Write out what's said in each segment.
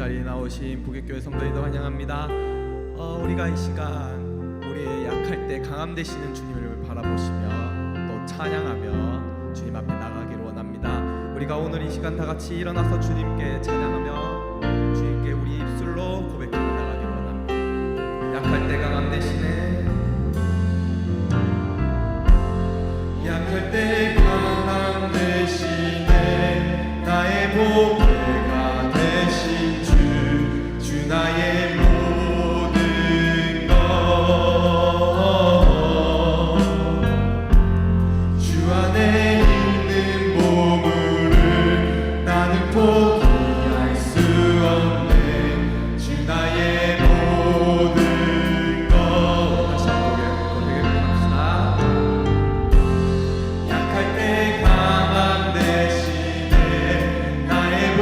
자리에 나오신 부객교회 성도님들 환영합니다. 우리가 이 시간 우리의 약할 때 강함 되시는 주님을 바라보시며 또 찬양하며 주님 앞에 나가기를 원합니다. 우리가 오늘 이 시간 다 같이 일어나서 주님께 찬양하며 주님께 우리 입술로 고백하며 나가기를 원합니다. 약할 때 강함 되시네, 약할 때 강함 되시네, 나의 보배가 되신 주 나의 모든 것, 주 안에 있는 보물을 나는 포기할 수 없네, 주 나의 모든 것. 다시 한번 고백합시다. 약할 때 강함 되시네, 나의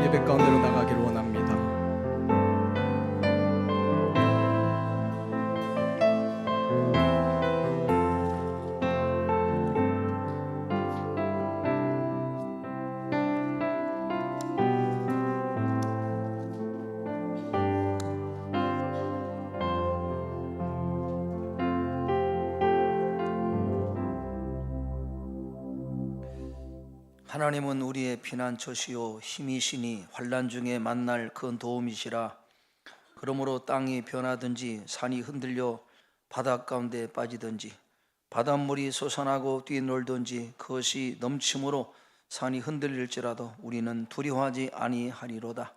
예배 가운데로 나가기를 원합니다. 하나님은 우리의 피난처시요 힘이시니 환난 중에 만날 큰 도움이시라. 그러므로 땅이 변하든지 산이 흔들려 바닷 가운데 빠지든지 바닷물이 솟아나고 뛰놀든지 그것이 넘침으로 산이 흔들릴지라도 우리는 두려워하지 아니하리로다.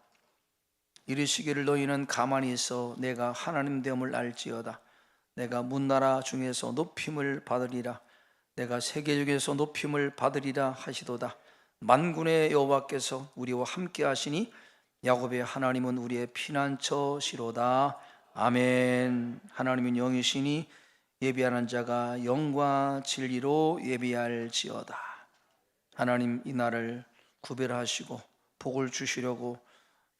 이르시기를 너희는 가만히 있어 내가 하나님 됨을 알지어다. 내가 문나라 중에서 높임을 받으리라. 내가 세계 중에서 높임을 받으리라 하시도다. 만군의 여호와께서 우리와 함께 하시니 야곱의 하나님은 우리의 피난처시로다. 아멘. 하나님은 영이시니 예비하는 자가 영과 진리로 예비할지어다. 하나님, 이 날을 구별하시고 복을 주시려고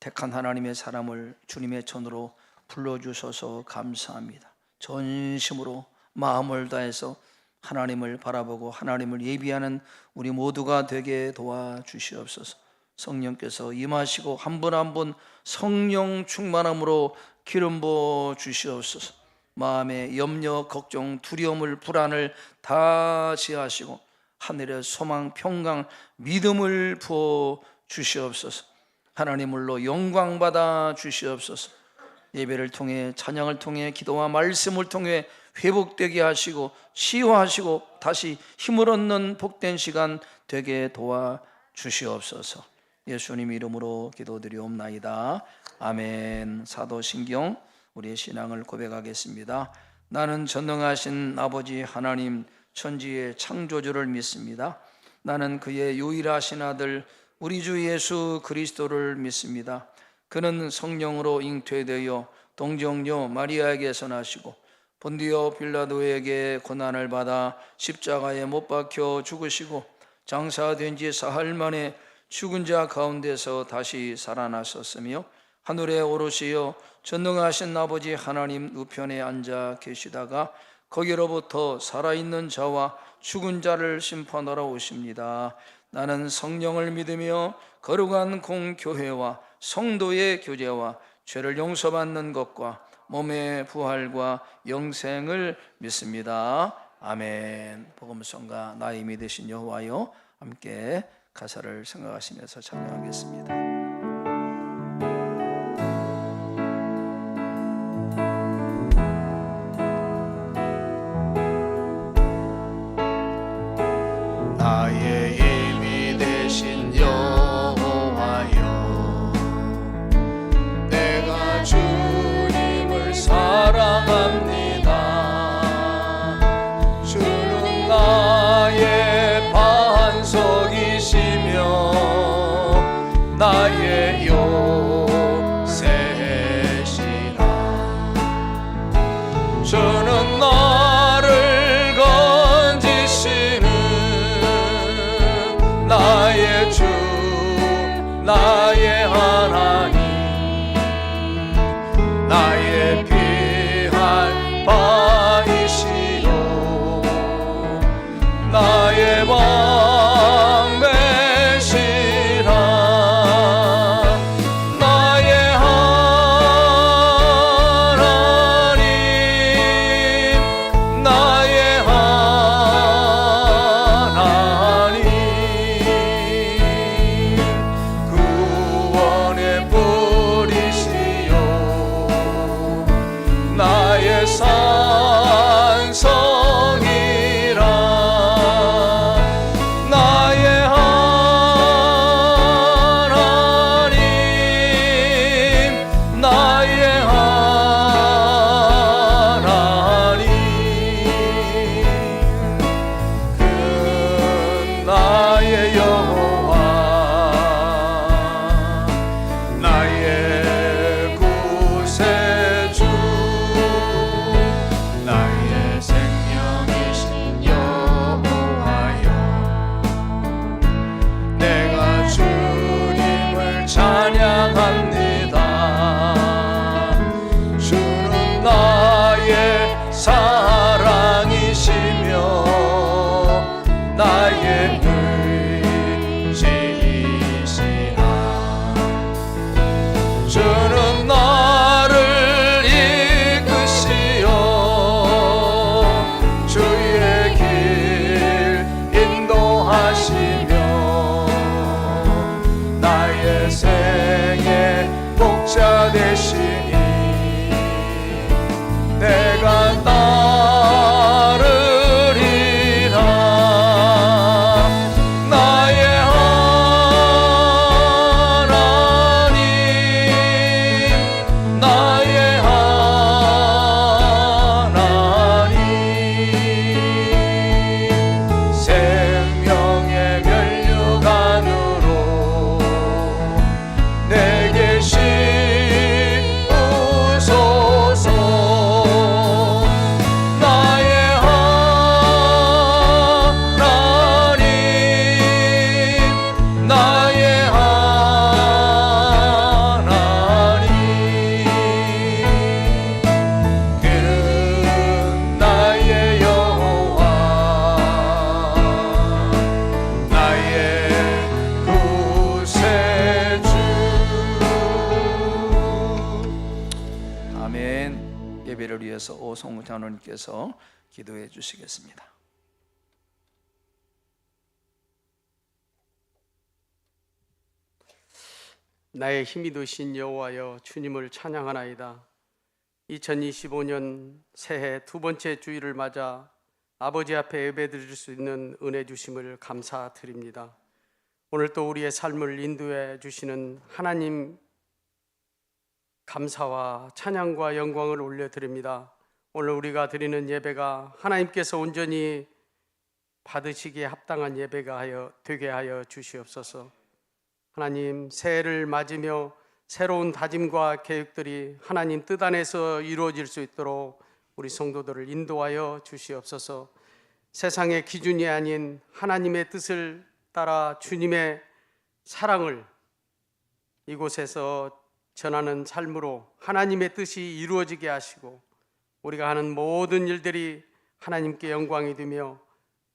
택한 하나님의 사람을 주님의 전으로 불러주셔서 감사합니다. 전심으로 마음을 다해서 하나님을 바라보고 하나님을 예비하는 우리 모두가 되게 도와주시옵소서. 성령께서 임하시고 한 분 한 분 성령 충만함으로 기름 부어 주시옵소서. 마음의 염려, 걱정, 두려움을, 불안을 다 제하시고 하늘의 소망, 평강, 믿음을 부어 주시옵소서. 하나님을로 영광 받아 주시옵소서. 예배를 통해, 찬양을 통해, 기도와 말씀을 통해 회복되게 하시고 치유하시고 다시 힘을 얻는 복된 시간 되게 도와주시옵소서. 예수님 이름으로 기도드리옵나이다. 아멘. 사도신경 우리의 신앙을 고백하겠습니다. 나는 전능하신 아버지 하나님 천지의 창조주를 믿습니다. 나는 그의 유일하신 아들 우리 주 예수 그리스도를 믿습니다. 그는 성령으로 잉태되어 동정녀 마리아에게서 나시고 본디오 빌라도에게 고난을 받아 십자가에 못 박혀 죽으시고 장사된 지 사흘 만에 죽은 자 가운데서 다시 살아나셨으며 하늘에 오르시어 전능하신 아버지 하나님 우편에 앉아 계시다가 거기로부터 살아있는 자와 죽은 자를 심판하러 오십니다. 나는 성령을 믿으며 거룩한 공교회와 성도의 교제와 죄를 용서받는 것과 몸의 부활과 영생을 믿습니다. 아멘. 복음성가 나의 믿으신 여호와여, 함께 가사를 생각하시면서 찬양하겠습니다. 나의 힘이 되신 여호와여, 내가 주님을 사랑합니다. 주는 나의 반석이시며 나의 요새시라. 주는 나를 건지시는 나의 주, 나의 하나님, 나의 피할 바이시요 나의 왕 되시라. 나의 하나님, 나의 하나님, 구원의 뿌리시요 되시니 내가 따르리라. 나의 하나님, 나의 하나님, 생명의 면류관으로 내게 씌우소서. 나의 하나님, 나의 하나님, 그는 나의 여호와, 나의 구세주. 아멘. 예배를 위해서 오성우 장로님께서 기도해 주시겠습니다. 나의 힘이 되신 여호와여, 주님을 찬양하나이다. 2025년 새해 두 번째 주일을 맞아 아버지 앞에 예배드릴 수 있는 은혜 주심을 감사드립니다. 오늘 또 우리의 삶을 인도해 주시는 하나님 감사와 찬양과 영광을 올려드립니다. 오늘 우리가 드리는 예배가 하나님께서 온전히 받으시기에 합당한 예배가 되게 하여 주시옵소서. 하나님, 새해를 맞으며 새로운 다짐과 계획들이 하나님 뜻 안에서 이루어질 수 있도록 우리 성도들을 인도하여 주시옵소서. 세상의 기준이 아닌 하나님의 뜻을 따라 주님의 사랑을 이곳에서 전하는 삶으로 하나님의 뜻이 이루어지게 하시고, 우리가 하는 모든 일들이 하나님께 영광이 되며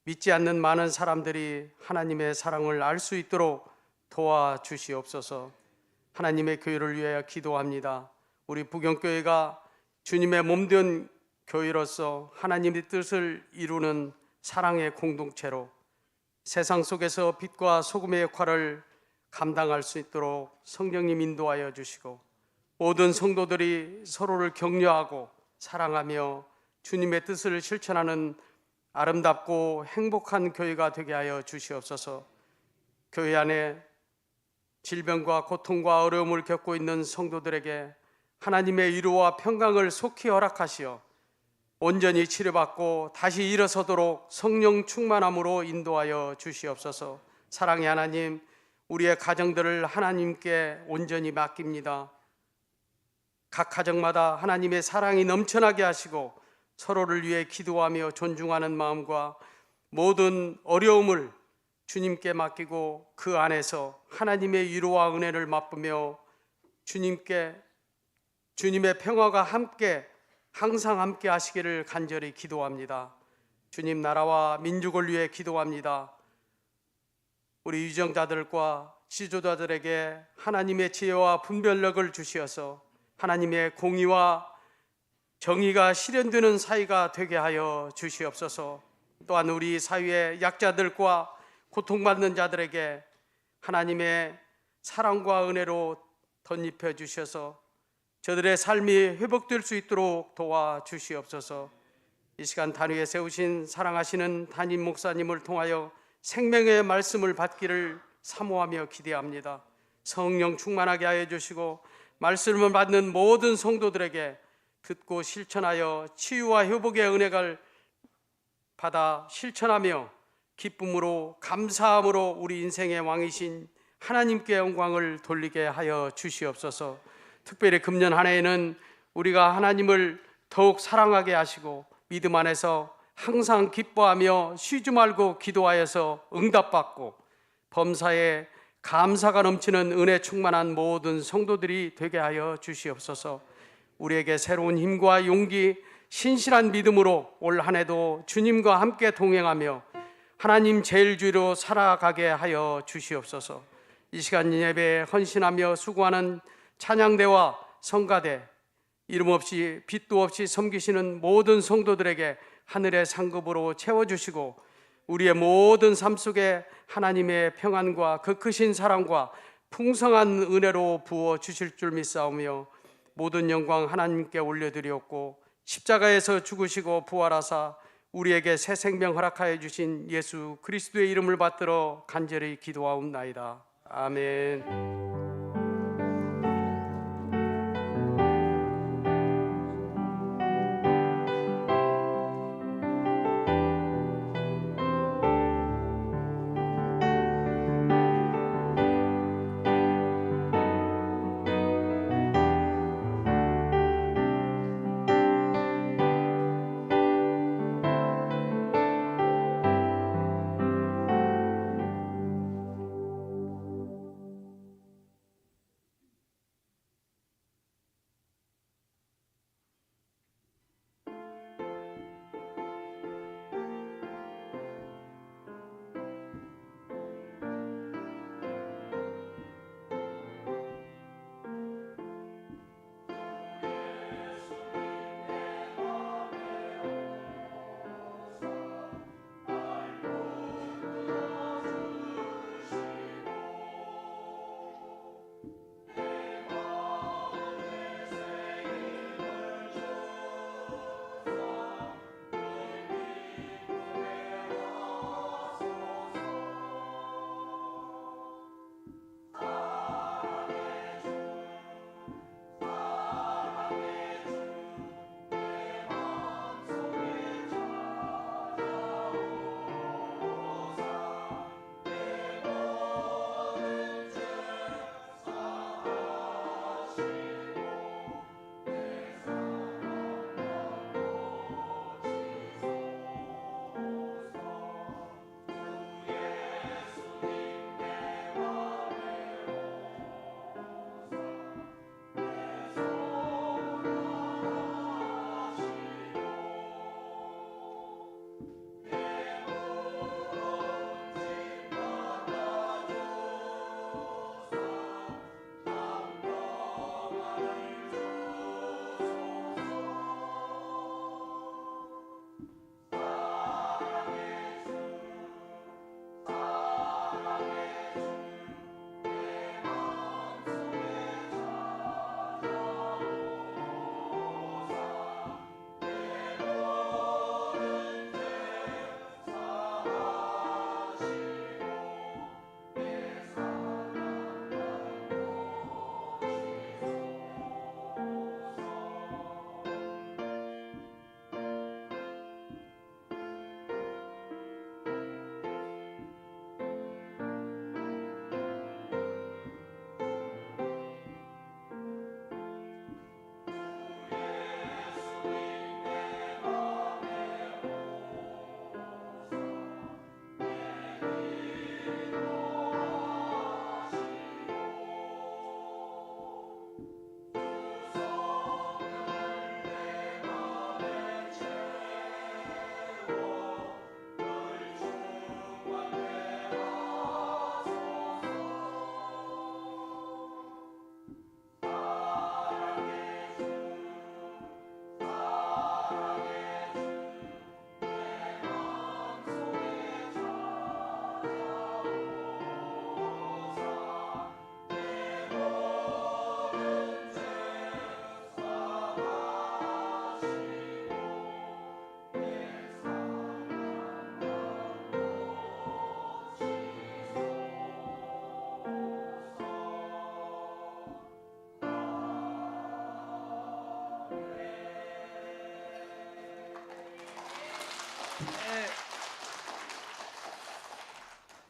믿지 않는 많은 사람들이 하나님의 사랑을 알 수 있도록 도와주시옵소서. 하나님의 교회를 위하여 기도합니다. 우리 부경교회가 주님의 몸된 교회로서 하나님의 뜻을 이루는 사랑의 공동체로 세상 속에서 빛과 소금의 역할을 감당할 수 있도록 성령님 인도하여 주시고, 모든 성도들이 서로를 격려하고 사랑하며 주님의 뜻을 실천하는 아름답고 행복한 교회가 되게 하여 주시옵소서. 교회 안에 질병과 고통과 어려움을 겪고 있는 성도들에게 하나님의 위로와 평강을 속히 허락하시어 온전히 치료받고 다시 일어서도록 성령 충만함으로 인도하여 주시옵소서. 사랑의 하나님, 우리의 가정들을 하나님께 온전히 맡깁니다. 각 가정마다 하나님의 사랑이 넘쳐나게 하시고 서로를 위해 기도하며 존중하는 마음과 모든 어려움을 주님께 맡기고 그 안에서 하나님의 위로와 은혜를 맛보며 주님의 평화가 항상 함께 하시기를 간절히 기도합니다. 주님, 나라와 민족을 위해 기도합니다. 우리 유정자들과 지도자들에게 하나님의 지혜와 분별력을 주시어서 하나님의 공의와 정의가 실현되는 사회가 되게 하여 주시옵소서. 또한 우리 사회의 약자들과 고통받는 자들에게 하나님의 사랑과 은혜로 덧입혀 주셔서 저들의 삶이 회복될 수 있도록 도와주시옵소서. 이 시간 단위에 세우신 사랑하시는 담임 목사님을 통하여 생명의 말씀을 받기를 사모하며 기대합니다. 성령 충만하게 하여 주시고 말씀을 받는 모든 성도들에게 듣고 실천하여 치유와 회복의 은혜를 받아 실천하며 기쁨으로 감사함으로 우리 인생의 왕이신 하나님께 영광을 돌리게 하여 주시옵소서. 특별히 금년 한 해에는 우리가 하나님을 더욱 사랑하게 하시고 믿음 안에서 항상 기뻐하며 쉬지 말고 기도하여서 응답받고 범사에 감사가 넘치는 은혜 충만한 모든 성도들이 되게 하여 주시옵소서. 우리에게 새로운 힘과 용기, 신실한 믿음으로 올 한 해도 주님과 함께 동행하며 하나님 제일주의로 살아가게 하여 주시옵소서. 이 시간 예배에 헌신하며 수고하는 찬양대와 성가대, 이름 없이 빛도 없이 섬기시는 모든 성도들에게 하늘의 상급으로 채워주시고 우리의 모든 삶 속에 하나님의 평안과 그 크신 사랑과 풍성한 은혜로 부어 주실 줄 믿사오며 모든 영광 하나님께 올려드리었고 십자가에서 죽으시고 부활하사 우리에게 새 생명 허락하여 주신 예수 그리스도의 이름을 받들어 간절히 기도하옵나이다. 아멘.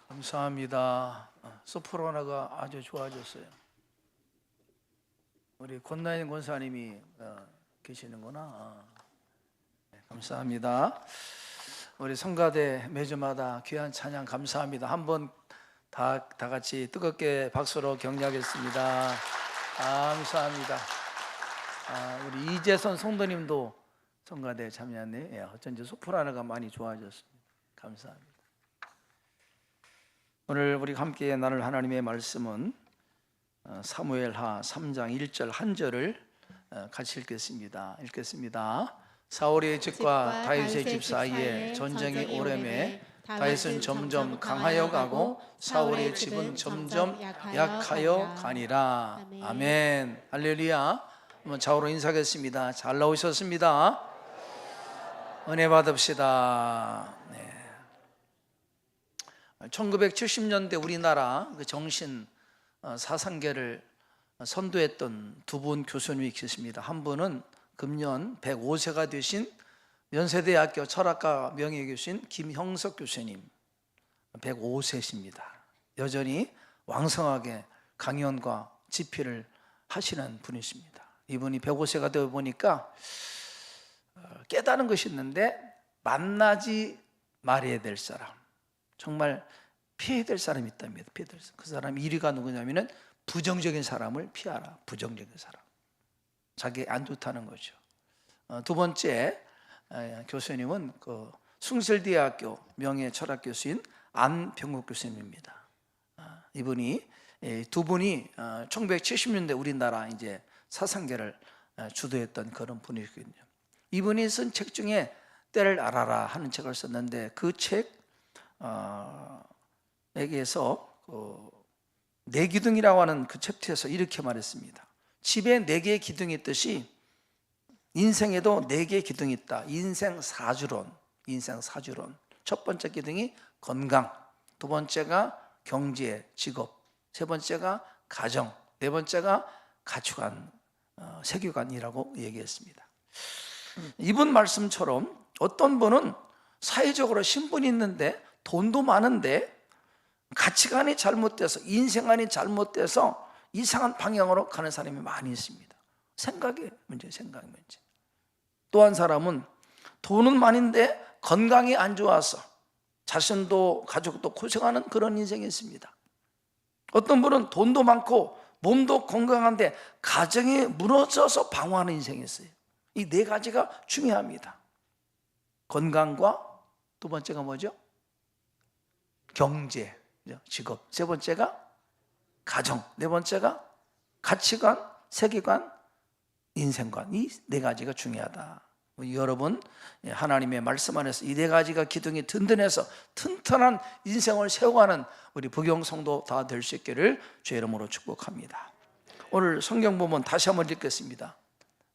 감사합니다. 소프라노가 아주 좋아졌어요. 우리 권나인 권사님이 계시는구나. 네, 감사합니다. 우리 성가대 매주마다 귀한 찬양 감사합니다. 한번 다 같이 뜨겁게 박수로 격려하겠습니다. 감사합니다. 우리 이재선 성도님도 성가대에 참여했네요. 예, 어쩐지 소프라노가 많이 좋아졌습니다. 감사합니다. 오늘 우리가 함께 나눌 하나님의 말씀은 사무엘하 3장 1절 한 절을 같이 읽겠습니다. 사울의 집과 다윗의 집 사이에 전쟁이 오래매 다윗은 점점 강하여 가고 사울의 집은 점점 약하여 가니라. 아멘. 할렐루야. 한번 좌우로 인사하겠습니다. 잘 나오셨습니다. 은혜 받읍시다. 네. 1970년대 우리나라 그 정신 사상계를 선도했던 두 분 교수님이 계십니다. 한 분은 금년 105세가 되신 연세대학교 철학과 명예교수인 김형석 교수님, 105세십니다. 여전히 왕성하게 강연과 집필을 하시는 분이십니다. 이분이 105세가 되어 보니까 깨달은 것이 있는데, 만나지 말아야 될 사람, 정말 피해야 될 사람이 있답니다. 피해야 될 사람. 그 사람 1위가 누구냐면은 부정적인 사람을 피하라. 부정적인 사람, 자기 안 좋다는 거죠. 두 번째 교수님은 그 숭실대학교 명예 철학 교수인 안병국 교수님입니다. 이분이 두 분이 1970년대 우리나라 이제 사상계를 주도했던 그런 분이거든요. 이분이 쓴 책 중에 때를 알아라 하는 책을 썼는데, 그 책에서 네 기둥이라고 하는 그 챕터에서 이렇게 말했습니다. 집에 4개의 기둥이 있듯이 인생에도 4개의 기둥이 있다. 인생 사주론. 첫 번째 기둥이 건강, 두 번째가 경제, 직업, 세 번째가 가정, 네 번째가 가치관, 세계관이라고 얘기했습니다. 이분 말씀처럼 어떤 분은 사회적으로 신분이 있는데 돈도 많은데 가치관이 잘못돼서, 인생관이 잘못돼서 이상한 방향으로 가는 사람이 많이 있습니다. 생각의 문제. 또 한 사람은 돈은 많은데 건강이 안 좋아서 자신도 가족도 고생하는 그런 인생이 있습니다. 어떤 분은 돈도 많고 몸도 건강한데 가정이 무너져서 방황하는 인생이 있어요. 이 4가지가 중요합니다. 건강과 두 번째가 뭐죠? 경제, 직업, 세 번째가 가정, 네 번째가 가치관, 세계관, 인생관. 이 4가지가 중요하다. 여러분, 하나님의 말씀 안에서 이 4가지가 기둥이 든든해서 튼튼한 인생을 세워가는 우리 부경 성도 다 될 수 있기를 주의 이름으로 축복합니다. 오늘 성경 부분 다시 한번 읽겠습니다.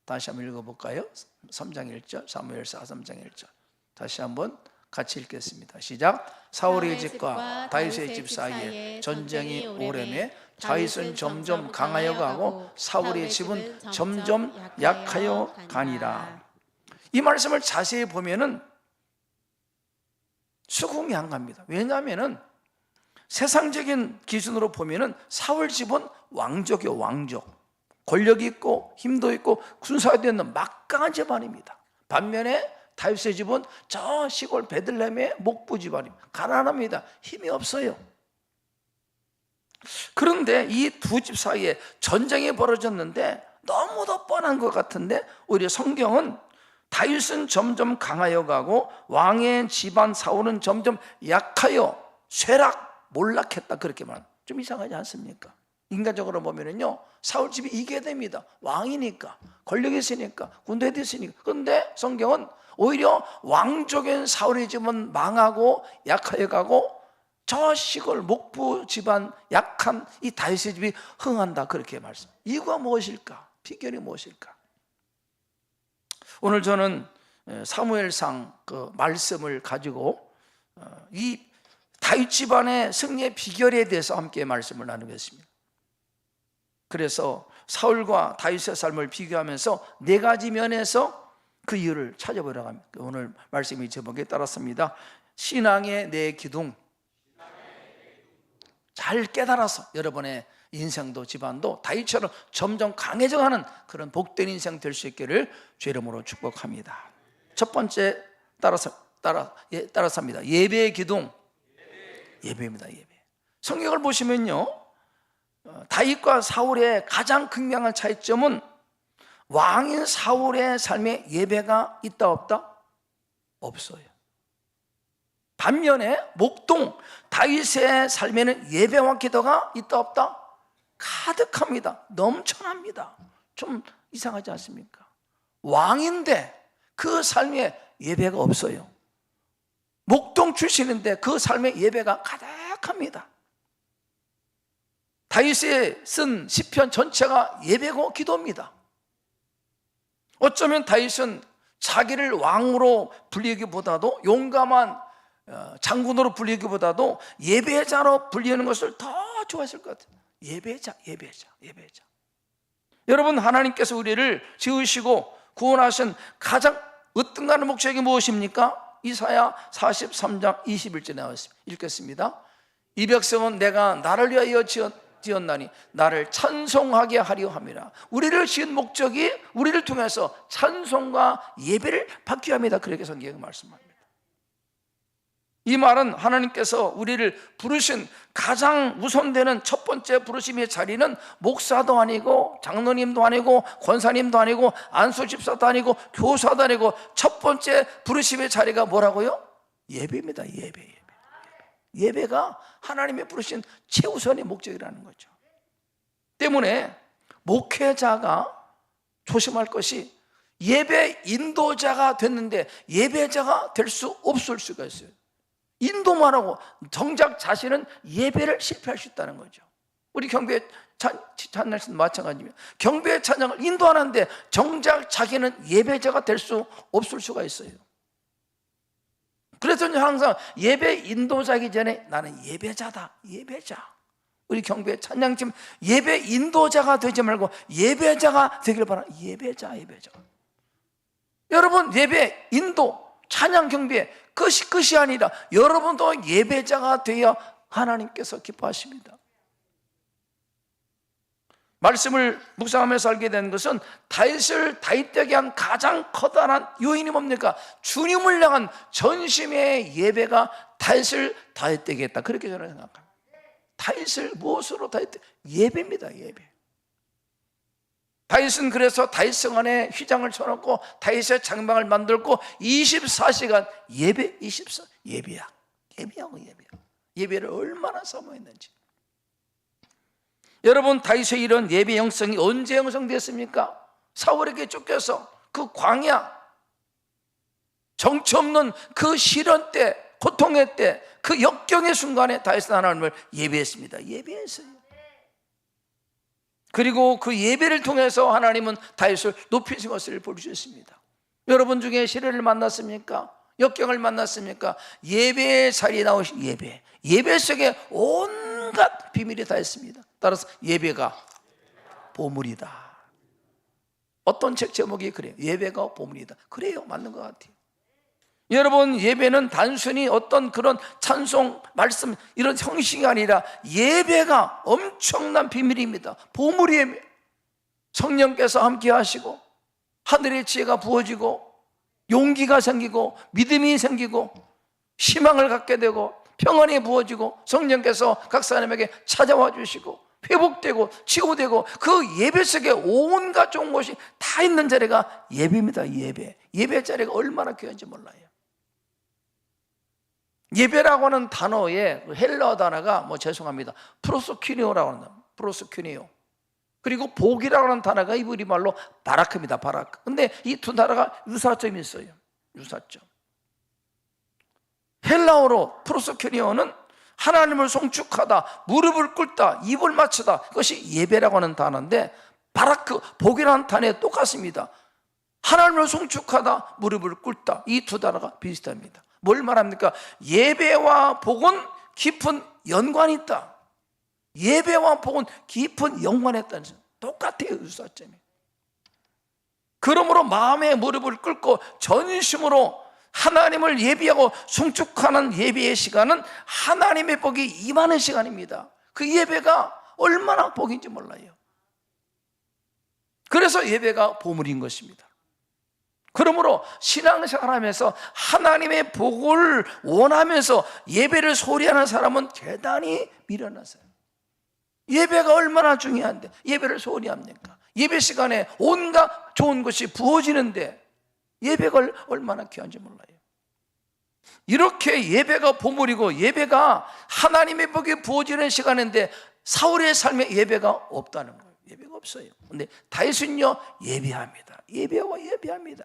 다시 한번 읽어볼까요? 3장 1절, 사무엘상 3장 1절. 다시 한번 같이 읽겠습니다. 시작. 사울의 집과 다윗의 집 사이에 전쟁이 오래매 다윗은 점점 강하여 가고 사울의 집은 점점 약하여 가니라. 이 말씀을 자세히 보면은 수긍이 안 갑니다. 왜냐하면은 세상적인 기준으로 보면은 사울 집은 왕족이요, 왕족. 권력이 있고 힘도 있고 군사도 있는 막강한 집안입니다. 반면에 다윗의 집은 저 시골 베들레헴의 목부 집안입니다. 가난합니다. 힘이 없어요. 그런데 이 두 집 사이에 전쟁이 벌어졌는데 너무도 뻔한 것 같은데, 오히려 성경은 다윗은 점점 강하여 가고 왕의 집안 사울은 점점 약하여 쇠락, 몰락했다, 그렇게 말합니다. 좀 이상하지 않습니까? 인간적으로 보면은요, 사울 집이 이겨야 됩니다. 왕이니까, 권력이 있으니까, 군대도 있으니까. 그런데 성경은 오히려 왕족인 사울의 집은 망하고 약하여 가고 저 시골 목부 집안 약한 이 다윗의 집이 흥한다, 그렇게 말씀. 이유가 무엇일까? 비결이 무엇일까? 오늘 저는 사무엘상 그 말씀을 가지고 이 다윗 집안의 승리의 비결에 대해서 함께 말씀을 나누겠습니다. 그래서 사울과 다윗의 삶을 비교하면서 4가지 면에서 그 이유를 찾아보려고 합니다. 오늘 말씀이 제목에 따랐습니다. 신앙의 4기둥. 잘 깨달아서 여러분의 인생도 집안도 다윗처럼 점점 강해져가는 그런 복된 인생 될 수 있기를 주의 이름으로 축복합니다. 첫 번째 따라서입니다. 예배의 기둥. 예배입니다. 예배. 성경을 보시면요, 다윗과 사울의 가장 극명한 차이점은 왕인 사울의 삶에 예배가 있다 없다? 없어요. 반면에 목동 다윗의 삶에는 예배와 기도가 있다 없다? 가득합니다. 넘쳐납니다. 좀 이상하지 않습니까? 왕인데 그 삶에 예배가 없어요. 목동 출신인데 그 삶에 예배가 가득합니다. 다윗이 쓴 시편 전체가 예배고 기도입니다. 어쩌면 다윗은 자기를 왕으로 불리기보다도, 용감한 장군으로 불리기보다도 예배자로 불리는 것을 더 좋아했을 것 같아요. 예배자. 여러분, 하나님께서 우리를 지으시고 구원하신 가장 으뜸가는 목적이 무엇입니까? 이사야 43장 21절에 나와 있습니다. 읽겠습니다. 이 백성은 내가 나를 위하여 지었나니 나를 찬송하게 하려 함이라. 우리를 지은 목적이 우리를 통해서 찬송과 예배를 받기 위함이다. 그렇게 성경이 말씀합니다. 이 말은 하나님께서 우리를 부르신 가장 우선되는 첫 번째 부르심의 자리는 목사도 아니고 장로님도 아니고 권사님도 아니고 안수집사도 아니고 교사도 아니고 첫 번째 부르심의 자리가 뭐라고요? 예배입니다. 예배가 하나님의 부르신 최우선의 목적이라는 거죠. 때문에 목회자가 조심할 것이, 예배 인도자가 됐는데 예배자가 될 수 없을 수가 있어요. 인도만 하고 정작 자신은 예배를 실패할 수 있다는 거죠. 우리 경배 찬양도 마찬가지입니다. 경배 찬양을 인도하는데 정작 자기는 예배자가 될 수 없을 수가 있어요. 그래서 항상 예배 인도자이기 전에 나는 예배자다. 우리 경배 찬양팀 예배 인도자가 되지 말고 예배자가 되길 바랍니다. 예배자. 여러분, 예배 인도 찬양 경배 끝이 아니라 여러분도 예배자가 되어 하나님께서 기뻐하십니다. 말씀을 묵상하면서 알게 된 것은 다윗을 다윗되게 한 가장 커다란 요인이 뭡니까? 주님을 향한 전심의 예배가 다윗을 다윗되게 했다. 그렇게 저는 생각합니다. 다윗을 무엇으로 예배입니다. 다윗은 그래서 다윗성 안에 휘장을 쳐놓고 다윗의 장막을 만들고 24시간 예배를 얼마나 사모했는지. 여러분, 다윗의 이런 예배 영성이 언제 형성됐습니까? 사울에게 쫓겨서 그 광야, 정처 없는 그 시련 때, 고통의 때, 그 역경의 순간에 다윗은 하나님을 예배했어요. 그리고 그 예배를 통해서 하나님은 다윗을 높이신 것을 볼 수 있습니다. 여러분 중에 시련을 만났습니까? 역경을 만났습니까? 예배의 자리에 나오신 예배 속에 온갖 비밀이 다 있습니다. 따라서 예배가 보물이다. 어떤 책 제목이 그래요. 예배가 보물이다. 그래요, 맞는 것 같아요. 여러분, 예배는 단순히 어떤 그런 찬송, 말씀 이런 형식이 아니라 예배가 엄청난 비밀입니다. 보물이에요. 성령께서 함께 하시고 하늘의 지혜가 부어지고 용기가 생기고 믿음이 생기고 희망을 갖게 되고 평안이 부어지고 성령께서 각 사람에게 찾아와 주시고 회복되고 치유되고 그 예배 속에 온갖 좋은 것이 다 있는 자리가 예배입니다. 예배 자리가 얼마나 귀한지 몰라요. 예배라고 하는 단어의 헬라어 단어가 죄송합니다. 프로스큐니오라고 합니다. 프로스큐니오. 그리고 복이라고 하는 단어가 이브리 말로 바라크입니다. 바라크. 근데 이 두 단어가 유사점이 있어요. 유사점. 헬라어로 프로스큐니오는 하나님을 송축하다, 무릎을 꿇다, 입을 맞추다. 그것이 예배라고 하는 단어인데 바라크, 복이라는 단어에 똑같습니다. 하나님을 송축하다, 무릎을 꿇다. 이 두 단어가 비슷합니다. 뭘 말합니까? 예배와 복은 깊은 연관이 있다. 예배와 복은 깊은 연관이 있다는 것은 똑같아요. 유사점이. 그러므로 마음의 무릎을 꿇고 전심으로 하나님을 예배하고 송축하는 예배의 시간은 하나님의 복이 임하는 시간입니다. 그 예배가 얼마나 복인지 몰라요. 그래서 예배가 보물인 것입니다. 그러므로 신앙생활하면서 하나님의 복을 원하면서 예배를 소리하는 사람은 대단히 미련한 사람. 예배가 얼마나 중요한데 예배를 소리합니까? 예배 시간에 온갖 좋은 것이 부어지는데 예배가 얼마나 귀한지 몰라요. 이렇게 예배가 보물이고 예배가 하나님의 복이 부어지는 시간인데 사울의 삶에 예배가 없다는 거예요. 예배가 없어요. 근데 다윗은요, 예배합니다. 예배합니다.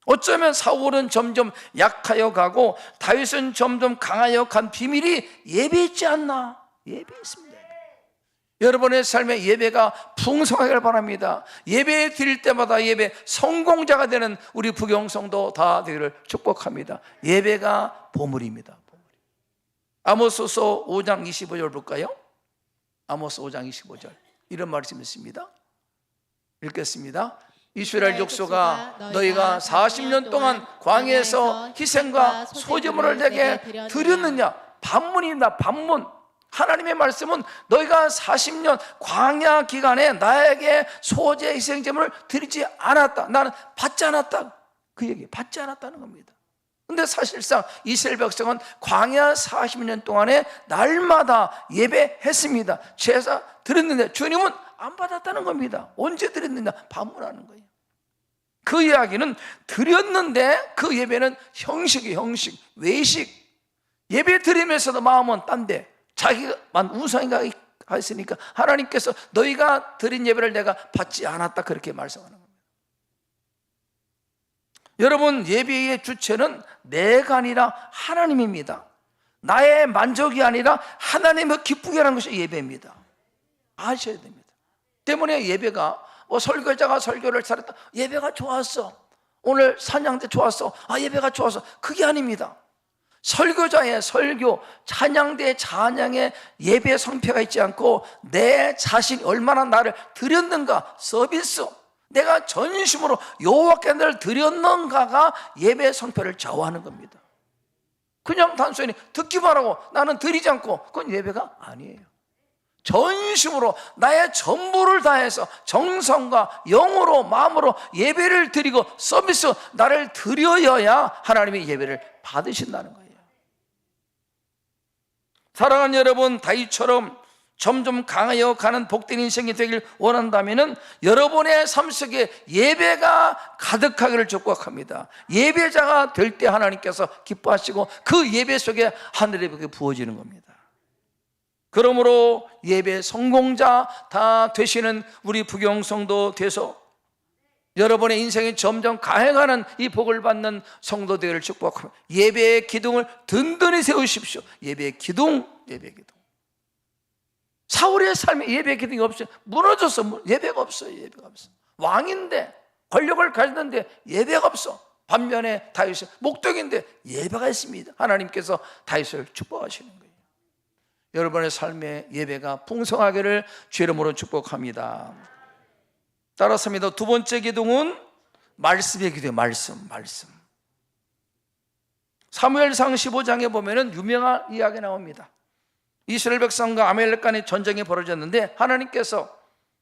어쩌면 사울은 점점 약하여 가고 다윗은 점점 강하여 간 비밀이 예배있지 않나? 예배있습니다. 여러분의 삶에 예배가 풍성하길 바랍니다. 예배 드릴 때마다 예배 성공자가 되는 우리 부경성도 다 되기를 축복합니다. 예배가 보물입니다. 아모스서 5장 25절 볼까요? 아모스 5장 25절 이런 말씀이 있습니다. 읽겠습니다. 이스라엘 족속아 너희가 40년 동안 광야에서 희생과 소제물을 내게 드렸느냐? 반문입니다. 반문. 하나님의 말씀은 너희가 40년 광야 기간에 나에게 소제 희생제물을 드리지 않았다. 나는 받지 않았다. 그 얘기 받지 않았다는 겁니다. 근데 사실상 이스라엘 백성은 광야 40년 동안에 날마다 예배했습니다. 제사 드렸는데 주님은 안 받았다는 겁니다. 언제 드렸느냐? 반문하는 거예요. 그 이야기는 드렸는데 그 예배는 형식이 형식, 외식. 예배 드리면서도 마음은 딴데 자기만 우상인가 했으니까 하나님께서 너희가 드린 예배를 내가 받지 않았다 그렇게 말씀하는 겁니다. 여러분, 예배의 주체는 내가 아니라 하나님입니다. 나의 만족이 아니라 하나님을 기쁘게 하는 것이 예배입니다. 아셔야 됩니다. 때문에 예배가 설교자가 설교를 잘했다, 예배가 좋았어, 오늘 찬양대 좋았어, 예배가 좋았어, 그게 아닙니다. 설교자의 설교, 찬양대의 찬양에 예배 성패가 있지 않고 내 자신이 얼마나 나를 드렸는가, 서비스, 내가 전심으로 여호와께 나를 드렸는가가 예배 성패를 좌우하는 겁니다. 그냥 단순히 듣기만 하고 나는 드리지 않고 그건 예배가 아니에요. 전심으로 나의 전부를 다해서 정성과 영으로 마음으로 예배를 드리고 서비스 나를 드려야 하나님의 예배를 받으신다는 거예요. 사랑하는 여러분, 다윗처럼 점점 강하여 가는 복된 인생이 되길 원한다면 여러분의 삶 속에 예배가 가득하기를 축복합니다. 예배자가 될 때 하나님께서 기뻐하시고 그 예배 속에 하늘의 벽이 부어지는 겁니다. 그러므로 예배 성공자 다 되시는 우리 부경성도 돼서 여러분의 인생이 점점 가해가는 이 복을 받는 성도 되기를 축복합니다. 예배의 기둥을 든든히 세우십시오. 예배의 기둥, 예배의 기둥. 사울의 삶에 예배의 기둥이 없어요. 무너졌어. 예배가 없어요. 예배가 없어. 왕인데 권력을 가졌는데 예배가 없어. 반면에 다윗은 목독인데 예배가 있습니다. 하나님께서 다윗을 축복하시는 거예요. 여러분의 삶에 예배가 풍성하기를 주의 이름으로 축복합니다. 따라서입니다. 두 번째 기둥은 말씀의 기둥이에요. 말씀. 사무엘상 15장에 보면은 유명한 이야기 나옵니다. 이스라엘 백성과 아말렉 간의 전쟁이 벌어졌는데 하나님께서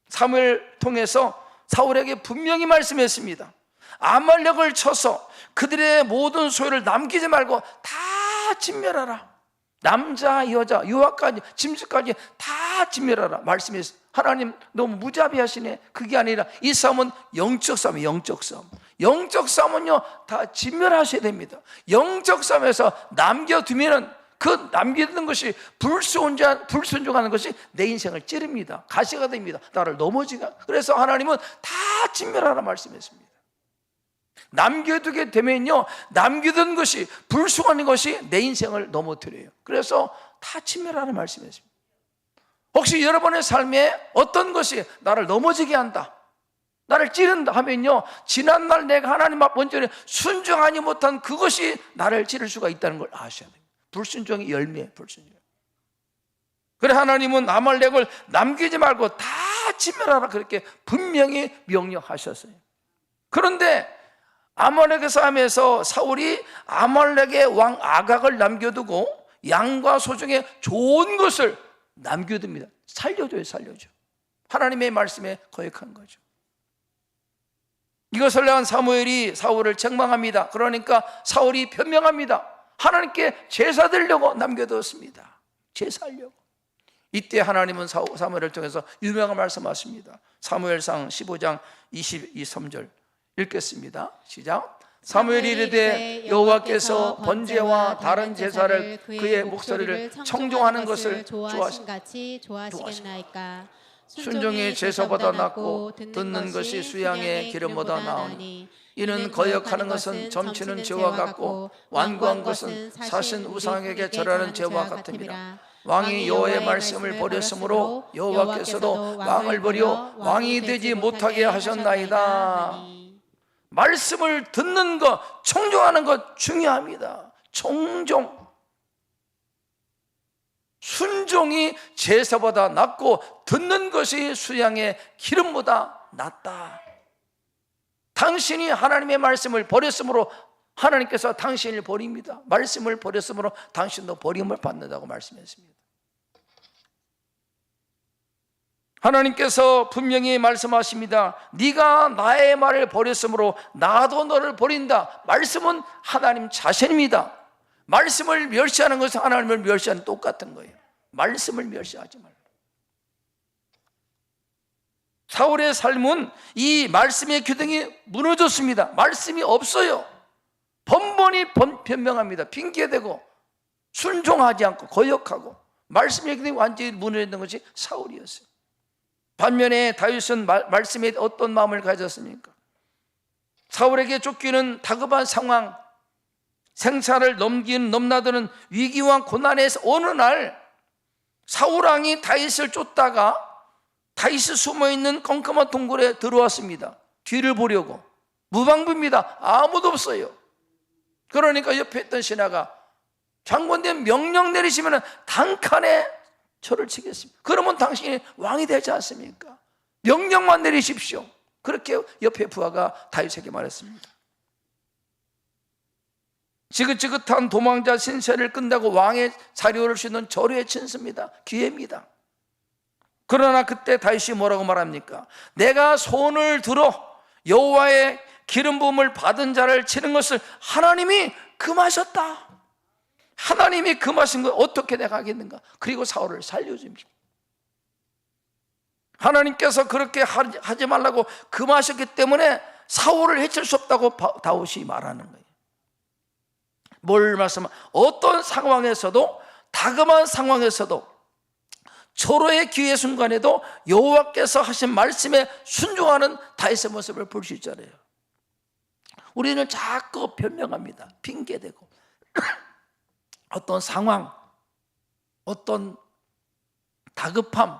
사무엘 통해서 사울에게 분명히 말씀했습니다. 아말렉을 쳐서 그들의 모든 소유를 남기지 말고 다 진멸하라. 남자, 여자, 유아까지, 짐승까지 다 진멸하라 말씀했어요. 하나님 너무 무자비하시네. 그게 아니라 이 싸움은 영적 싸움이에요. 영적 싸움. 영적 싸움은요 다 진멸하셔야 됩니다. 영적 싸움에서 남겨두면은 그 남겨둔 것이 불순종하는 것이 내 인생을 찌릅니다. 가시가 됩니다. 나를 넘어지가. 그래서 하나님은 다 진멸하라 말씀했습니다. 남겨두게 되면요 남겨둔 것이 불순종하는 것이 내 인생을 넘어뜨려요. 그래서 다 진멸하라 말씀했습니다. 혹시 여러분의 삶에 어떤 것이 나를 넘어지게 한다, 나를 찌른다 하면요 지난날 내가 하나님 앞 먼저 순종하지 못한 그것이 나를 찌를 수가 있다는 걸 아셔야 됩니다. 불순종의 열매, 불순종. 그래 하나님은 아말렉을 남기지 말고 다 진멸하라 그렇게 분명히 명령하셨어요. 그런데 아말렉의 싸움에서 사울이 아말렉의 왕 아각을 남겨두고 양과 소 중에 좋은 것을 남겨둡니다. 살려줘요. 하나님의 말씀에 거역한 거죠. 이것을 한 사무엘이 사울을 책망합니다. 그러니까 사울이 변명합니다. 하나님께 제사 드리려고 남겨두었습니다. 제사하려고. 이때 하나님은 사무엘을 통해서 유명한 말씀하십니다. 사무엘상 15장 23절 읽겠습니다. 시작. 사무엘이 이르되 여호와께서 번제와 다른 제사를 그의 목소리를 청종하는 것을 좋아하시나이까. 순종이 제사보다 낫고 듣는 것이 수양의 기름보다 나으니 이는 거역하는 것은 점치는 죄와 같고 완고한 것은 사신 우상에게 절하는 죄와 같음이라. 왕이 여호와의 말씀을 버렸으므로 여호와께서도 왕을 버려 왕이 되지 못하게 하셨나이다. 말씀을 듣는 것, 청종하는 것 중요합니다. 청종. 순종이 제사보다 낫고 듣는 것이 수양의 기름보다 낫다. 당신이 하나님의 말씀을 버렸으므로 하나님께서 당신을 버립니다. 말씀을 버렸으므로 당신도 버림을 받는다고 말씀했습니다. 하나님께서 분명히 말씀하십니다. 네가 나의 말을 버렸으므로 나도 너를 버린다. 말씀은 하나님 자신입니다. 말씀을 멸시하는 것은 하나님을 멸시하는 똑같은 거예요. 말씀을 멸시하지 말고. 사울의 삶은 이 말씀의 규정이 무너졌습니다. 말씀이 없어요. 번번이 변명합니다. 핑계대고 순종하지 않고 거역하고 말씀의 규정이 완전히 무너졌던 것이 사울이었어요. 반면에 다윗은 말씀에 어떤 마음을 가졌습니까? 사울에게 쫓기는 다급한 상황, 생사를 넘나드는 위기와 고난에서 어느 날 사울왕이 다윗을 쫓다가 다윗이 숨어있는 컴컴한 동굴에 들어왔습니다. 뒤를 보려고. 무방비입니다. 아무도 없어요. 그러니까 옆에 있던 신하가 장관님 명령 내리시면 단칸에 저를 치겠습니다. 그러면 당신이 왕이 되지 않습니까? 명령만 내리십시오. 그렇게 옆에 부하가 다윗에게 말했습니다. 지긋지긋한 도망자 신세를 끝내고 왕의 자리를 쥐는 절호의 친수입니다. 기회입니다. 그러나 그때 다윗이 뭐라고 말합니까? 내가 손을 들어 여호와의 기름 부음을 받은 자를 치는 것을 하나님이 금하셨다. 하나님이 금하신 걸 어떻게 내가 하겠는가? 그리고 사울을 살려줍니다. 하나님께서 그렇게 하지 말라고 금하셨기 때문에 사울을 해칠 수 없다고 다윗이 말하는 거예요. 뭘 말씀하면 어떤 상황에서도, 다급한 상황에서도, 절호의 기회 순간에도 여호와께서 하신 말씀에 순종하는 다윗의 모습을 볼 수 있잖아요. 우리는 자꾸 변명합니다. 핑계대고 어떤 상황, 어떤 다급함,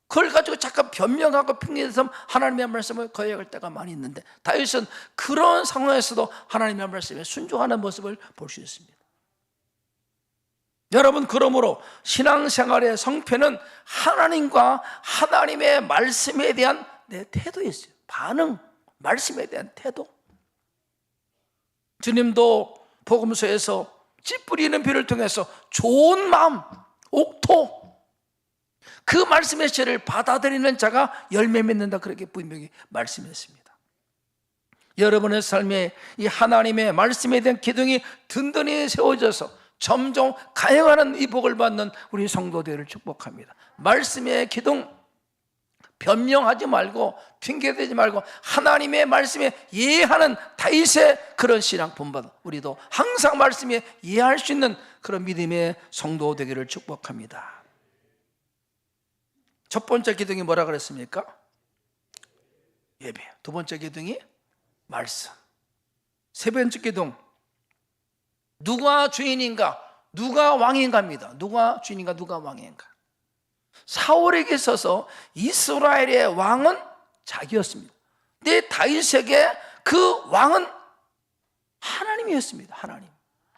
그걸 가지고 잠깐 변명하고 핑계대서 하나님의 말씀을 거역할 때가 많이 있는데 다윗은 그런 상황에서도 하나님의 말씀에 순종하는 모습을 볼 수 있습니다. 여러분, 그러므로 신앙생활의 성패는 하나님과 하나님의 말씀에 대한 내 태도였어요. 반응, 말씀에 대한 태도. 주님도 복음서에서 씨 뿌리는 비를 통해서 좋은 마음, 옥토, 그 말씀의 씨를 받아들이는 자가 열매 맺는다, 그렇게 분명히 말씀했습니다. 여러분의 삶에 이 하나님의 말씀에 대한 기둥이 든든히 세워져서 점점 가행하는 이 복을 받는 우리 성도들을 축복합니다. 말씀의 기둥, 변명하지 말고 핑계대지 말고 하나님의 말씀에 이해하는 다윗의 그런 신앙 본받아 우리도 항상 말씀에 이해할 수 있는 그런 믿음의 성도 되기를 축복합니다. 첫 번째 기둥이 뭐라 그랬습니까? 예배. 두 번째 기둥이 말씀. 세 번째 기둥, 누가 주인인가, 누가 왕인가입니다. 누가 주인인가, 누가 왕인가. 사울에게 있어서 이스라엘의 왕은 자기였습니다. 근데 다윗에게 그 왕은 하나님이었습니다. 하나님.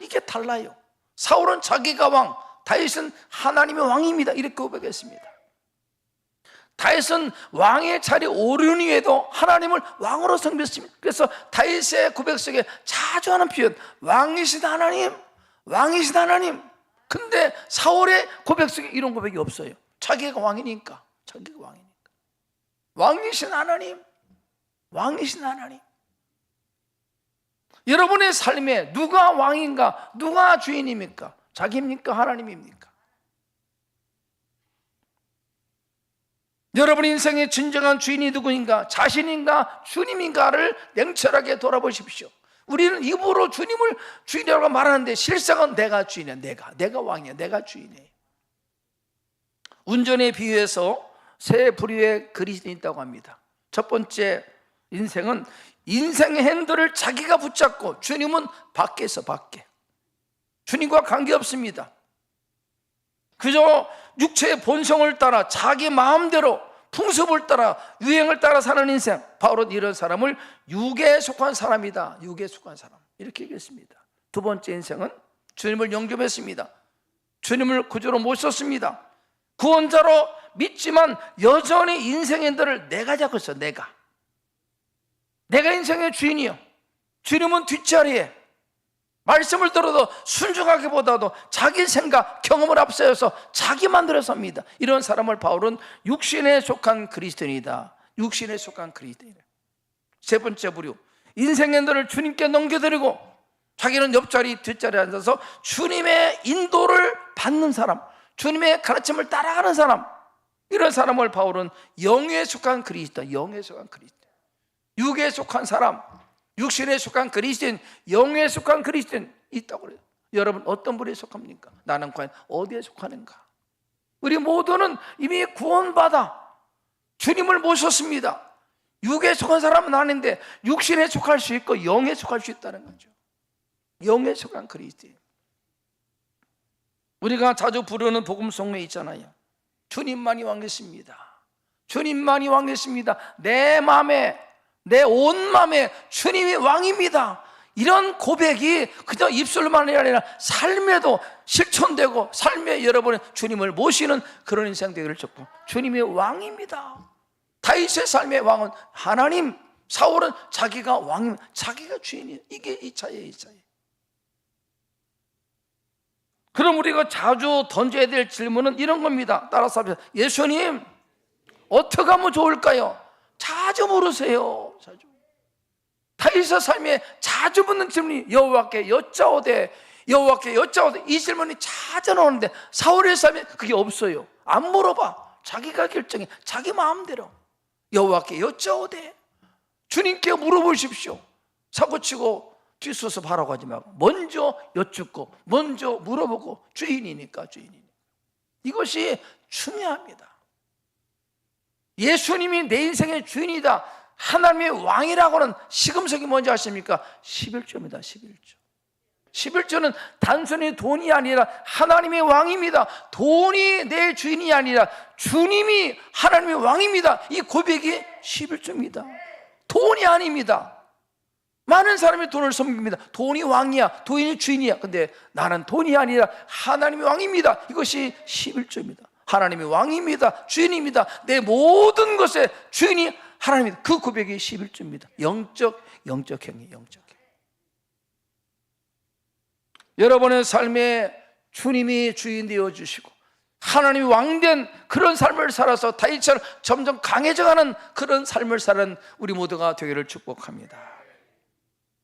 이게 달라요. 사울은 자기가 왕, 다윗은 하나님의 왕입니다. 이렇게 고백했습니다. 다윗은 왕의 자리에 오른 후에도 하나님을 왕으로 섬겼습니다. 그래서 다윗의 고백 속에 자주 하는 표현, 왕이신 하나님, 왕이신 하나님. 근데 사울의 고백 속에 이런 고백이 없어요. 자기가 왕이니까, 자기가 왕이니까. 왕이신 하나님, 왕이신 하나님. 여러분의 삶에 누가 왕인가, 누가 주인입니까? 자기입니까? 하나님입니까? 여러분 인생의 진정한 주인이 누구인가? 자신인가? 주님인가를 냉철하게 돌아보십시오. 우리는 입으로 주님을 주인이라고 말하는데 실상은 내가 주인이야. 내가 왕이야. 내가 주인이에요. 운전에 비유해서 세 부류의 그릇이 있다고 합니다. 첫 번째 인생은 인생의 핸들을 자기가 붙잡고, 주님은 밖에 있어, 밖에. 주님과 관계없습니다. 그저 육체의 본성을 따라 자기 마음대로 풍습을 따라 유행을 따라 사는 인생, 바로 이런 사람을 육에 속한 사람이다. 육에 속한 사람, 이렇게 얘기했습니다. 두 번째 인생은 주님을 영접했습니다. 주님을 구주로 모셨습니다. 구원자로 믿지만 여전히 인생의 인도를 내가 잡고 있어. 내가 인생의 주인이요. 주님은 뒷자리에 말씀을 들어도 순종하기보다도 자기 생각, 경험을 앞세워서 자기 만들어 삽니다. 이런 사람을 바울은 육신에 속한 그리스도인이다. 육신에 속한 그리스도인. 세 번째 부류, 인생의 인도를 주님께 넘겨드리고 자기는 옆자리 뒷자리에 앉아서 주님의 인도를 받는 사람, 주님의 가르침을 따라가는 사람, 이런 사람을 바울은 영에 속한 그리스도, 영에 속한 그리스도. 육에 속한 사람, 육신에 속한 그리스도인, 영에 속한 그리스도인 있다고 그래요. 여러분 어떤 부류에 속합니까? 나는 과연 어디에 속하는가? 우리 모두는 이미 구원받아 주님을 모셨습니다. 육에 속한 사람은 아닌데 육신에 속할 수 있고 영에 속할 수 있다는 거죠. 영에 속한 그리스도인. 우리가 자주 부르는 복음송에 있잖아요. 주님만이 왕이십니다. 주님만이 왕이십니다. 내 마음에, 내 온 마음에 주님이 왕입니다. 이런 고백이 그저 입술만이 아니라 삶에도 실천되고 삶에 여러분의 주님을 모시는 그런 인생 되기를 축복. 주님이 왕입니다. 다윗의 삶의 왕은 하나님, 사울은 자기가 왕입니다. 자기가 주인이에요. 이게 이 차이예요, 이 차이. 그럼 우리가 자주 던져야 될 질문은 이런 겁니다. 따라서 합시다. 예수님, 어떻게 하면 좋을까요? 자주 물으세요. 자주. 다윗의 삶에 자주 묻는 질문이 여호와께 여짜오되, 여호와께 여짜오되, 이 질문이 자주 나오는데 사울의 삶에 그게 없어요. 안 물어봐. 자기가 결정해. 자기 마음대로. 여호와께 여짜오되, 주님께 물어보십시오. 사고치고 뒤수습 하라고 하지 말고 먼저 여쭙고 먼저 물어보고, 주인이니까. 이것이 중요합니다. 예수님이 내 인생의 주인이다, 하나님의 왕이라고는 시금석이 뭔지 아십니까? 11조입니다. 11조는 단순히 돈이 아니라 하나님의 왕입니다. 돈이 내 주인이 아니라 주님이 하나님의 왕입니다. 이 고백이 11조입니다. 돈이 아닙니다. 많은 사람이 돈을 섬깁니다. 돈이 왕이야, 돈이 주인이야. 근데 나는 돈이 아니라 하나님이 왕입니다. 이것이 11조입니다. 하나님이 왕입니다. 주인입니다. 내 모든 것의 주인이 하나님입니다. 그 고백이 11조입니다. 영적 행위, 영적 행위. 여러분의 삶에 주님이 주인 되어 주시고 하나님이 왕된 그런 삶을 살아서 다윗처럼 점점 강해져가는 그런 삶을 사는 우리 모두가 되기를 축복합니다.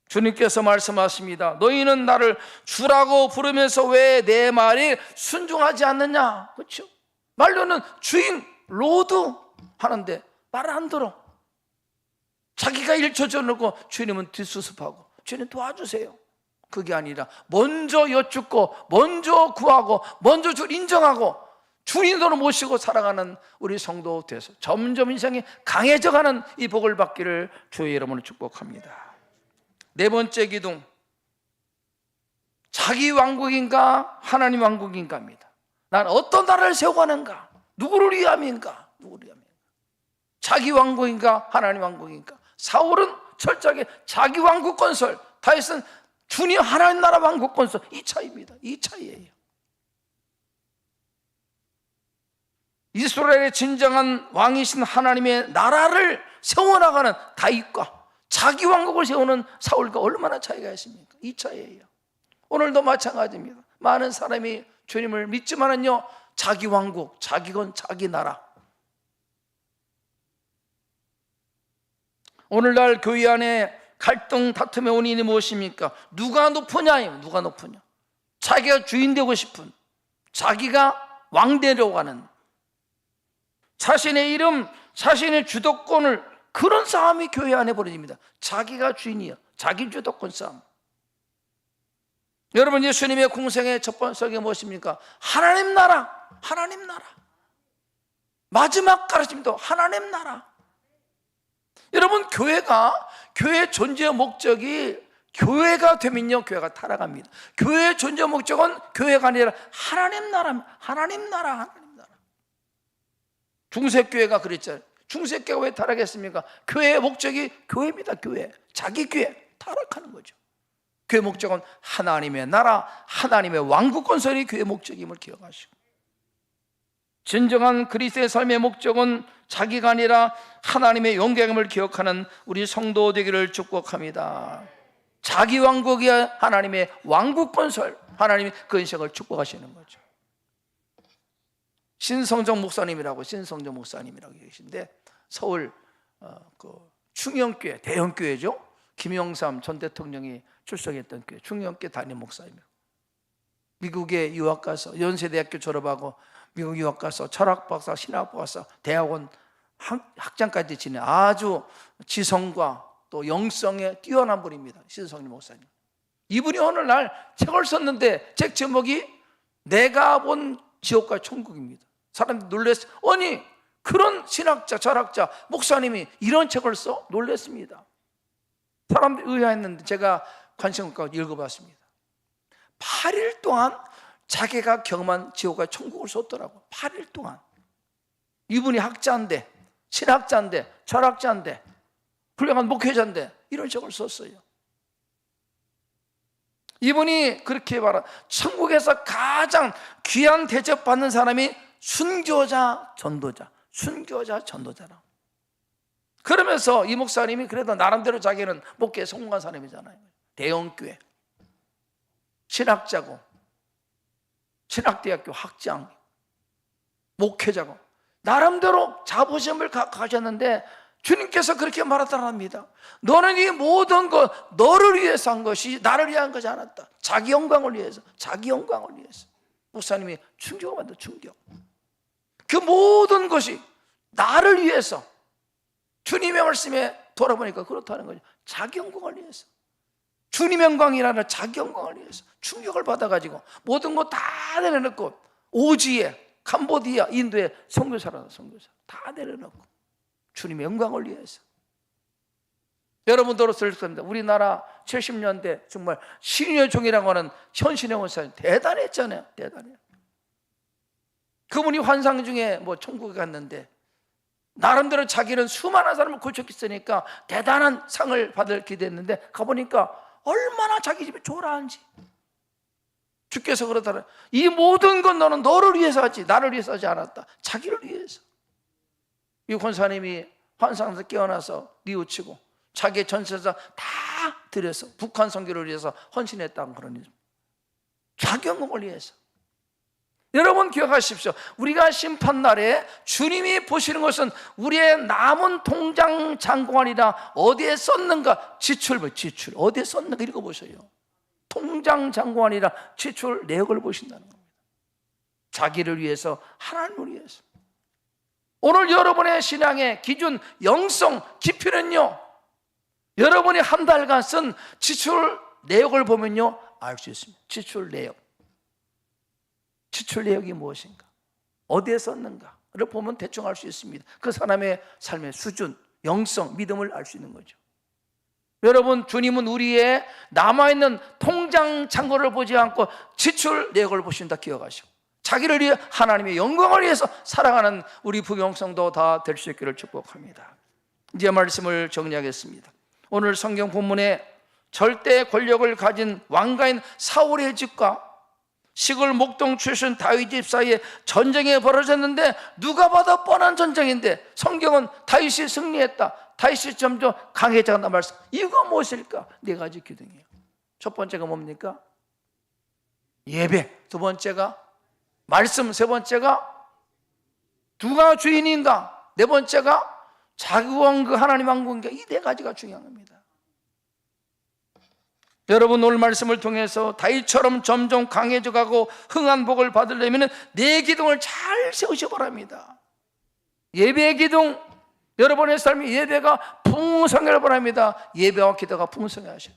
주님께서 말씀하십니다. 너희는 나를 주라고 부르면서 왜 내 말이 순종하지 않느냐? 그렇죠? 말로는 주인, 로드 하는데 말을 안 들어. 자기가 일 저져놓고 주님은 뒷수습하고, 주님 도와주세요. 그게 아니라 먼저 여쭙고 먼저 구하고 먼저 주를 인정하고 주님으로 모시고 살아가는 우리 성도 돼서 점점 인생이 강해져가는 이 복을 받기를 주의 이름으로 축복합니다. 네 번째 기둥, 자기 왕국인가 하나님 왕국인가입니다. 난 어떤 나라를 세워가는가? 누구를 위함인가? 자기 왕국인가 하나님 왕국인가? 사울은 철저하게 자기 왕국 건설, 다윗은 주님 하나님 나라 왕국 건설. 이 차이입니다. 이 차이예요. 이스라엘의 진정한 왕이신 하나님의 나라를 세워나가는 다윗과 자기 왕국을 세우는 사울과 얼마나 차이가 있습니까? 이 차이예요. 오늘도 마찬가지입니다. 많은 사람이 주님을 믿지만은요, 자기 왕국, 자기건 자기 나라. 오늘날 교회 안에 갈등, 다툼의 원인이 무엇입니까? 누가 높으냐예요. 누가 높으냐. 자기가 주인 되고 싶은, 자기가 왕 되려고 하는, 자신의 이름, 자신의 주도권을, 그런 싸움이 교회 안에 벌어집니다. 자기가 주인이야. 자기 주도권 싸움. 여러분, 예수님의 공생의 첫 번째가 무엇입니까? 하나님 나라. 하나님 나라. 마지막 가르침도 하나님 나라. 여러분, 교회의 존재의 목적이 교회가 되면요, 교회가 타락합니다. 교회의 존재 목적은 교회가 아니라 하나님 나라입니다. 하나님 나라. 중세교회가 그랬잖아요. 중세교회가 왜 타락했습니까? 교회의 목적이 교회입니다. 교회, 자기 교회, 타락하는 거죠. 교회 목적은 하나님의 나라, 하나님의 왕국 건설이 교회의 목적임을 기억하시고, 진정한 그리스도의 삶의 목적은 자기가 아니라 하나님의 영광임을 기억하는 우리 성도 되기를 축복합니다. 자기 왕국이 하나님의 왕국 건설, 하나님이 그 인생을 축복하시는 거죠. 신성정 목사님이라고 계신데, 서울 충영교회, 대형교회죠. 김영삼 전 대통령이 출석했던 교회 충영교회 담임 목사입니다. 미국에 유학 가서 연세대학교 졸업하고 미국 유학 가서 철학 박사, 신학 박사, 대학원 학장까지 지낸 아주 지성과 또 영성에 뛰어난 분입니다. 신성림 목사님. 이분이 어느 날 책을 썼는데 책 제목이 내가 본 지옥과 천국입니다. 사람들이 놀랐어요. 아니, 그런 신학자, 철학자, 목사님이 이런 책을 써? 놀랐습니다. 사람들이 의아했는데 제가 관심을 갖고 읽어봤습니다. 8일 동안 자기가 경험한 지옥과 천국을 썼더라고요. 8일 동안. 이분이 학자인데, 신학자인데, 철학자인데, 훌륭한 목회자인데 이런 책을 썼어요. 이분이 그렇게 말한, 천국에서 가장 귀한 대접받는 사람이 순교자, 전도자, 순교자, 전도자라. 그러면서 이 목사님이 그래도 나름대로 자기는 목회에 성공한 사람이잖아요. 대형교회, 신학자고, 신학대학교 학장, 목회자고, 나름대로 자부심을 가졌는데 주님께서 그렇게 말하더랍니다. 너는 이 모든 것 너를 위해서 한 것이 나를 위한 것이 않았다. 자기 영광을 위해서, 자기 영광을 위해서. 목사님이 충격을 받는 충격. 그 모든 것이 나를 위해서. 주님의 말씀에 돌아보니까 그렇다는 거죠. 자기 영광을 위해서. 주님의 영광이라는 자기 영광을 위해서 충격을 받아가지고 모든 것 다 내려놓고 오지에, 캄보디아, 인도에 선교사라는 선교사 다 내려놓고 주님의 영광을 위해서. 여러분도 들었을 겁니다. 우리나라 70년대 정말 신인의 종이라고 하는 현신의 원사님 대단했잖아요. 대단해요. 그분이 환상 중에 뭐 천국에 갔는데 나름대로 자기는 수많은 사람을 고쳤으니까 대단한 상을 받을 기대했는데 가보니까 얼마나 자기 집이 초라한지. 주께서 그러더라. 이 모든 건 너는 너를 위해서 하지 나를 위해서 하지 않았다. 자기를 위해서. 이 권사님이 환상에서 깨어나서 뉘우치고 자기의 전세사 다 들여서 북한 선교를 위해서 헌신했다는 그런 일. 자기 영광을 위해서. 여러분 기억하십시오. 우리가 심판날에 주님이 보시는 것은 우리의 남은 통장 잔고아니라 어디에 썼는가 지출 어디에 썼는가 읽어보세요. 통장 잔고아니라 지출 내역을 보신다는 겁니다. 자기를 위해서, 하나님을 위해서. 오늘 여러분의 신앙의 기준 영성 깊이는요, 여러분이 한 달간 쓴 지출 내역을 보면요 알 수 있습니다. 지출 내역. 지출 내역이 무엇인가, 어디에 썼는가를 보면 대충 알 수 있습니다. 그 사람의 삶의 수준, 영성, 믿음을 알 수 있는 거죠. 여러분, 주님은 우리의 남아있는 통장 잔고를 보지 않고 지출 내역을 보신다 기억하시고, 자기를 위해 하나님의 영광을 위해서 살아가는 우리 부경성도 다 될 수 있기를 축복합니다. 이제 말씀을 정리하겠습니다. 오늘 성경 본문에 절대 권력을 가진 왕가인 사울의 집과 시골 목동 출신 다윗 집 사이에 전쟁이 벌어졌는데 누가 봐도 뻔한 전쟁인데 성경은 다윗이 승리했다, 다윗이 점점 강해져간다 말씀. 이거 무엇일까? 네 가지 기둥이에요. 첫 번째가 뭡니까? 예배. 두 번째가 말씀. 세 번째가 누가 주인인가? 네 번째가 자기 왕국, 하나님 왕국인가? 이 네 가지가 중요한 겁니다. 여러분, 오늘 말씀을 통해서 다윗처럼 점점 강해져 가고 흥한 복을 받으려면 네 기둥을 잘 세우시 바랍니다. 예배의 기둥, 여러분의 삶의 예배가 풍성하길 바랍니다. 예배와 기도가 풍성해 하셔.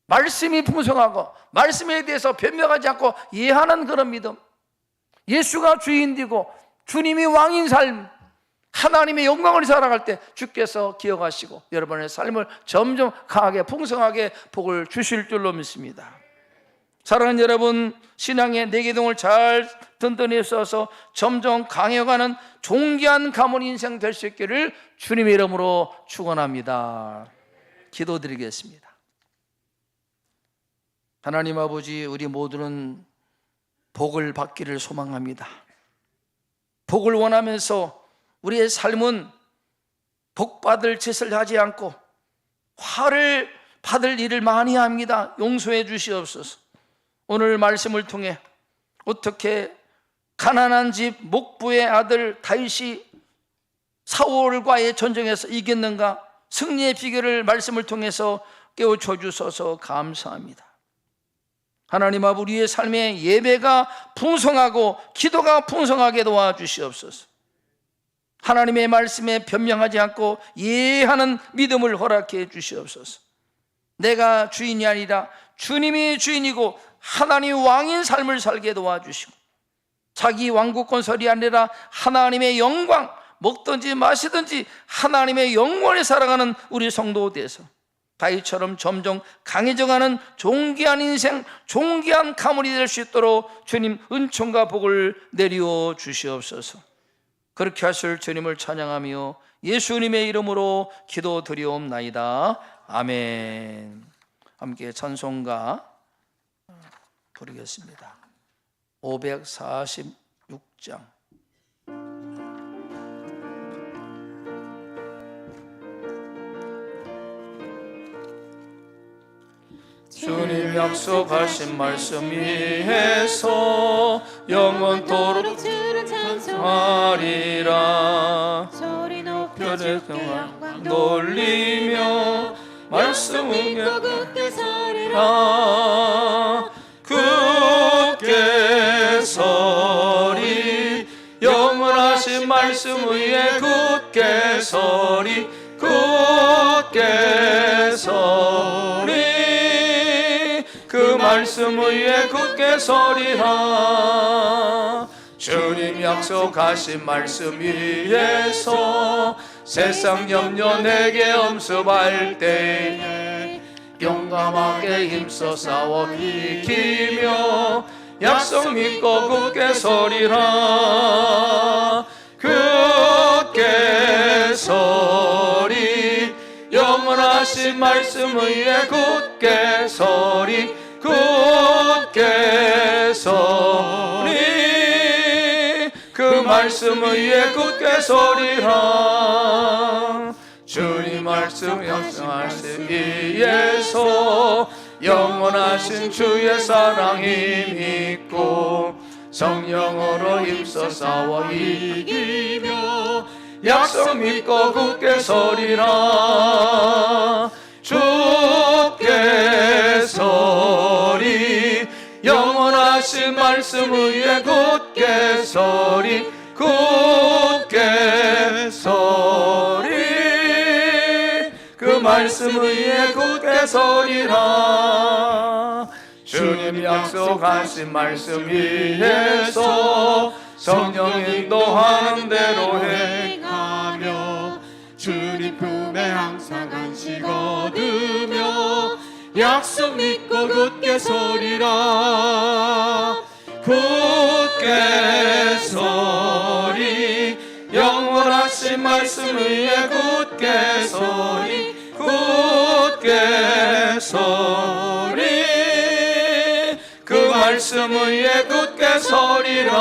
말씀이 풍성하고 말씀에 대해서 변명하지 않고 이해하는 그런 믿음, 예수가 주인이고 주님이 왕인 삶, 하나님의 영광을 살아갈 때 주께서 기억하시고 여러분의 삶을 점점 강하게 풍성하게 복을 주실 줄로 믿습니다. 사랑하는 여러분, 신앙의 내기둥을 잘 든든히 써서 점점 강해가는 존귀한 가문 인생 될 수 있기를 주님의 이름으로 축원합니다. 기도드리겠습니다. 하나님 아버지, 우리 모두는 복을 받기를 소망합니다. 복을 원하면서 우리의 삶은 복받을 짓을 하지 않고 화를 받을 일을 많이 합니다. 용서해 주시옵소서. 오늘 말씀을 통해 어떻게 가난한 집 목부의 아들 다윗이 사울과의 전쟁에서 이겼는가, 승리의 비결을 말씀을 통해서 깨우쳐 주셔서 감사합니다. 하나님 아버지, 우리의 삶에 예배가 풍성하고 기도가 풍성하게 도와주시옵소서. 하나님의 말씀에 변명하지 않고 예하는 믿음을 허락해 주시옵소서. 내가 주인이 아니라 주님이 주인이고 하나님 왕인 삶을 살게 도와주시고, 자기 왕국 건설이 아니라 하나님의 영광, 먹든지 마시든지 하나님의 영원히 살아가는 우리 성도 되서 다윗처럼 점점 강해져가는 존귀한 인생, 존귀한 가문이 될 수 있도록 주님 은총과 복을 내리어 주시옵소서. 그렇게 하실 주님을 찬양하며 예수님의 이름으로 기도드리옵나이다. 아멘. 함께 찬송가 부르겠습니다. 546장. 주님 약속하신 말씀 위에서 영원토록 주를 찬송하리라. 하리라. 소리 높여 주께 영광 놀리며 말씀 믿고 굳게 서리라. 굳게 서리, 영원하신 말씀 위에 굳게 서리, 굳게 서리, 그 말씀 위에 굳게 서리라. 주님 약속하신 말씀 위에서 세상 염려 내게 엄습할 때에 용감하게 힘써 싸워 이기며 약속 믿고 굳게 서리라. 굳게 서리, 영원하신 말씀 위에 굳게 서리, 굳게 서리, 그 말씀 위에 굳게 서리라. 주님 말씀 약속하신 위에서 영원하신 주의 사랑 힘있고 성령으로 힘써 싸워 이기며 약속 믿고 굳게 서리라. 굳게 서리, 영원하신 말씀 위에 굳게 서리, 굳게 서리, 그 말씀 위에 굳게 서리라. 주님 약속하신 말씀 위에서 성령 인도하는 대로 행하며 주님 품에 항상 안식 얻으며 약속 믿고 굳게 서리라. 굳게 서리, 영원하신 말씀 위에 굳게 서리, 굳게 서리, 그 말씀 위에 굳게 서리라.